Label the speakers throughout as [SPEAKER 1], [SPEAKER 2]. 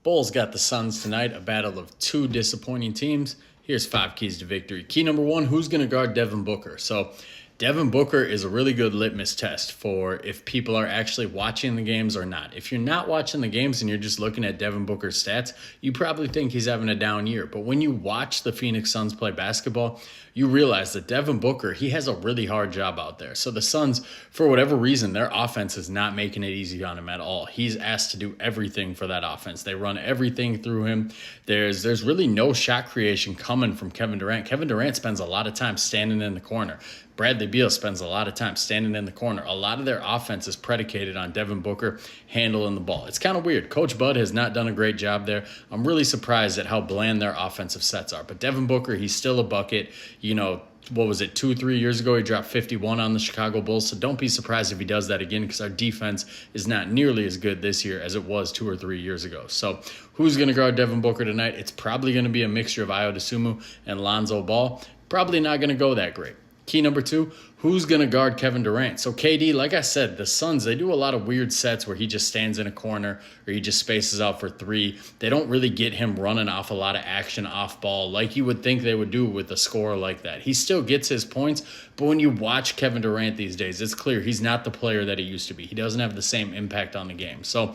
[SPEAKER 1] Bulls got the Suns tonight, a battle of two disappointing teams. Here's 5 keys to victory. Key number one, who's going to guard Devin Booker? So Devin Booker is a really good litmus test for if people are actually watching the games or not. If you're not watching the games and you're just looking at Devin Booker's stats, you probably think he's having a down year. But when you watch the Phoenix Suns play basketball, you realize that Devin Booker, he has a really hard job out there. So the Suns, for whatever reason, their offense is not making it easy on him at all. He's asked to do everything for that offense. They run everything through him. There's really no shot creation coming from Kevin Durant. Kevin Durant spends a lot of time standing in the corner. Bradley Beal spends a lot of time standing in the corner. A lot of their offense is predicated on Devin Booker handling the ball. It's kind of weird. Coach Bud has not done a great job there. I'm really surprised at how bland their offensive sets are. But Devin Booker, he's still a bucket. What was it, 2-3 years ago, he dropped 51 on the Chicago Bulls. So don't be surprised if he does that again, because our defense is not nearly as good this year as it was 2 or 3 years ago. So who's going to guard Devin Booker tonight? It's probably going to be a mixture of Ayo Dosunmu and Lonzo Ball. Probably not going to go that great. Key number two, who's going to guard Kevin Durant? So KD, like I said, the Suns, they do a lot of weird sets where he just stands in a corner or he just spaces out for three. They don't really get him running off a lot of action off ball like you would think they would do with a scorer like that. He still gets his points, but when you watch Kevin Durant these days, it's clear he's not the player that he used to be. He doesn't have the same impact on the game. So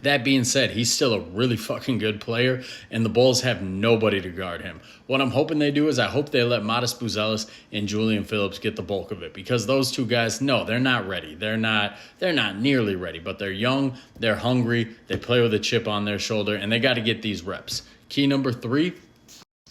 [SPEAKER 1] that being said, he's still a really fucking good player, and the Bulls have nobody to guard him. What I'm hoping they do is I hope they let Modest Buzelis and Julian Phillips get the bulk of it, because those two guys, no, they're not ready. They're not nearly ready, but they're young, they're hungry, they play with a chip on their shoulder, and they got to get these reps. Key number three,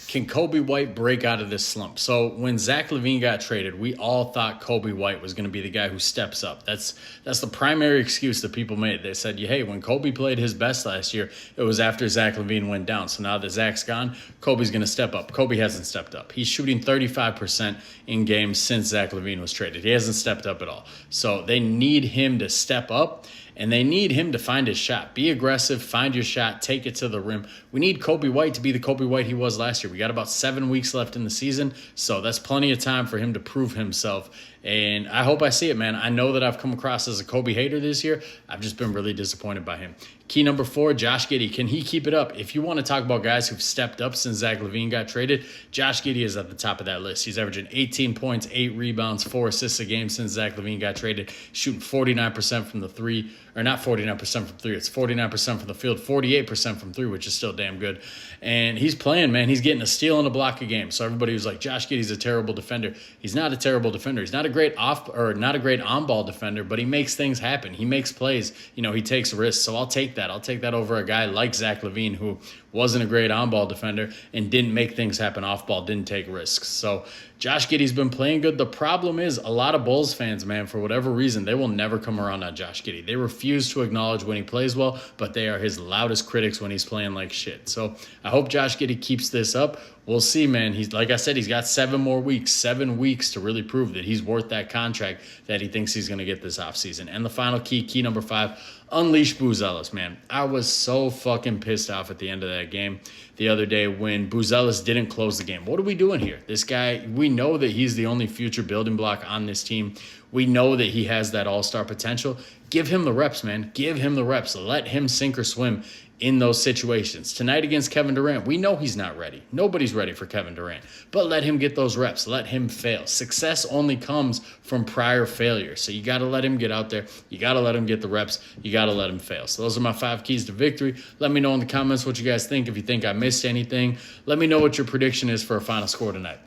[SPEAKER 1] can Coby White break out of this slump? So when Zach LaVine got traded, we all thought Coby White was going to be the guy who steps up. That's the primary excuse that people made. They said, hey, when Coby played his best last year, it was after Zach LaVine went down. So now that Zach's gone, Coby's going to step up. Coby hasn't stepped up. He's shooting 35% in games since Zach LaVine was traded. He hasn't stepped up at all. So they need him to step up. And they need him to find his shot. Be aggressive, find your shot, take it to the rim. We need Coby White to be the Coby White he was last year. We got about 7 weeks left in the season, so that's plenty of time for him to prove himself. And I hope I see it, man. I know that I've come across as a Coby hater this year. I've just been really disappointed by him. Key number four, Josh Giddey. Can he keep it up? If you want to talk about guys who've stepped up since Zach LaVine got traded, Josh Giddey is at the top of that list. He's averaging 18 points, 8 rebounds, 4 assists a game since Zach LaVine got traded, shooting 49% from the three, or not 49% from three. It's 49% from the field, 48% from three, which is still damn good. And he's playing, man. He's getting a steal and a block a game. So everybody was like, Josh Giddey's a terrible defender. He's not a terrible defender. He's not a great on-ball defender, but he makes things happen. He makes plays. He takes risks. So I'll take that. I'll take that over a guy like Zach LaVine, who wasn't a great on-ball defender and didn't make things happen off-ball, didn't take risks. So Josh Giddey's been playing good. The problem is a lot of Bulls fans, man, for whatever reason, they will never come around on Josh Giddey. They refuse to acknowledge when he plays well, but they are his loudest critics when he's playing like shit. So I hope Josh Giddey keeps this up. We'll see, man. He's, like I said, he's got 7 weeks to really prove that he's worth that contract that he thinks he's going to get this offseason. And the final key number 5, unleash Buzelis, man. I was so fucking pissed off at the end of that game the other day when Buzelis didn't close the game. What are we doing here? This guy, we know that he's the only future building block on this team. We know that he has that all-star potential. Give him the reps, man. Give him the reps. Let him sink or swim in those situations. Tonight against Kevin Durant, we know he's not ready. Nobody's ready for Kevin Durant. But let him get those reps. Let him fail. Success only comes from prior failure. So you got to let him get out there. You got to let him get the reps. You got to let him fail. So those are my 5 keys to victory. Let me know in the comments what you guys think. If you think I missed anything, let me know what your prediction is for a final score tonight.